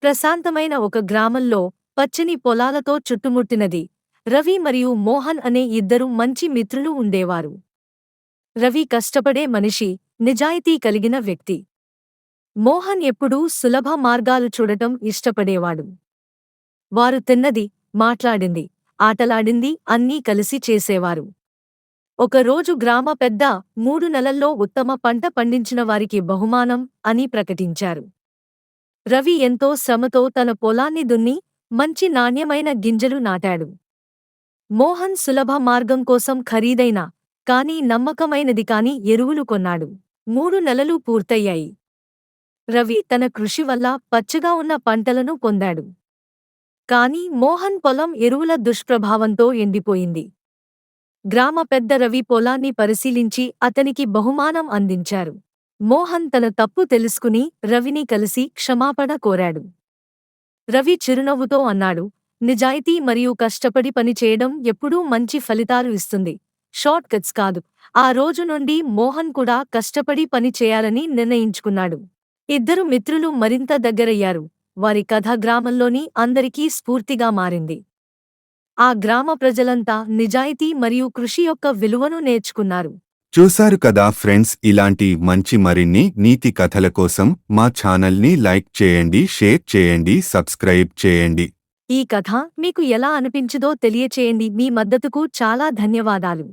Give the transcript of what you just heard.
ప్రశాంతమైన ఒక గ్రామంలో పచ్చని పొలాలతో చుట్టుముట్టినది. రవి మరియు మోహన్ అనే ఇద్దరు మంచి మిత్రులు ఉండేవారు. రవి కష్టపడే మనిషి, నిజాయితీ కలిగిన వ్యక్తి. మోహన్ ఎప్పుడూ సులభ మార్గాలు చూడటం ఇష్టపడేవాడు. వారు తిన్నది, మాట్లాడింది, ఆటలాడింది అన్నీ కలిసి చేసేవారు. ఒకరోజు గ్రామ పెద్ద 3 నెలల్లో ఉత్తమ పంట పండించిన వారికి బహుమానం అని ప్రకటించారు. రవి ఎంతో శ్రమతో తన పొలాన్ని దున్ని మంచి నాణ్యమైన గింజలు నాటాడు. మోహన్ సులభ మార్గం కోసం ఖరీదైన కానీ నమ్మకమైనది కాని ఎరువులు కొన్నాడు. 3 నెలలు పూర్తయ్యాయి. రవి తన కృషి వల్ల పచ్చగా ఉన్న పంటలను పొందాడు. కాని మోహన్ పొలం ఎరువుల దుష్ప్రభావంతో ఎండిపోయింది. గ్రామ పెద్ద రవి పొలాన్ని పరిశీలించి అతనికి బహుమానం అందించారు. మోహన్ తన తప్పు తెలుసుకుని రవిని కలిసి క్షమాపణ కోరాడు. రవి చిరునవ్వుతో అన్నాడు, నిజాయితీ మరియు కష్టపడి పని చేయడం ఎప్పుడూ మంచి ఫలితాలు ఇస్తుంది, షార్ట్ కట్స్ కాదు. ఆ రోజు నుండి మోహన్ కూడా కష్టపడి పని చేయాలని నిర్ణయించుకున్నాడు. ఇద్దరు మిత్రులు మరింత దగ్గరయ్యారు. వారి కథ గ్రామంలోని అందరికీ స్ఫూర్తిగా మారింది. ఆ గ్రామ ప్రజలంతా నిజాయితీ మరియు కృషి యొక్క విలువను నేర్చుకున్నారు. చూశారు కదా ఫ్రెండ్స్, ఇలాంటి మంచి మరిన్ని నీతి కథల కోసం మా ఛానల్ని లైక్ చేయండి, షేర్ చేయండి, సబ్స్క్రైబ్ చేయండి. ఈ కథ మీకు ఎలా అనిపించిందో తెలియచేయండి. మీ మద్దతుకు చాలా ధన్యవాదాలు.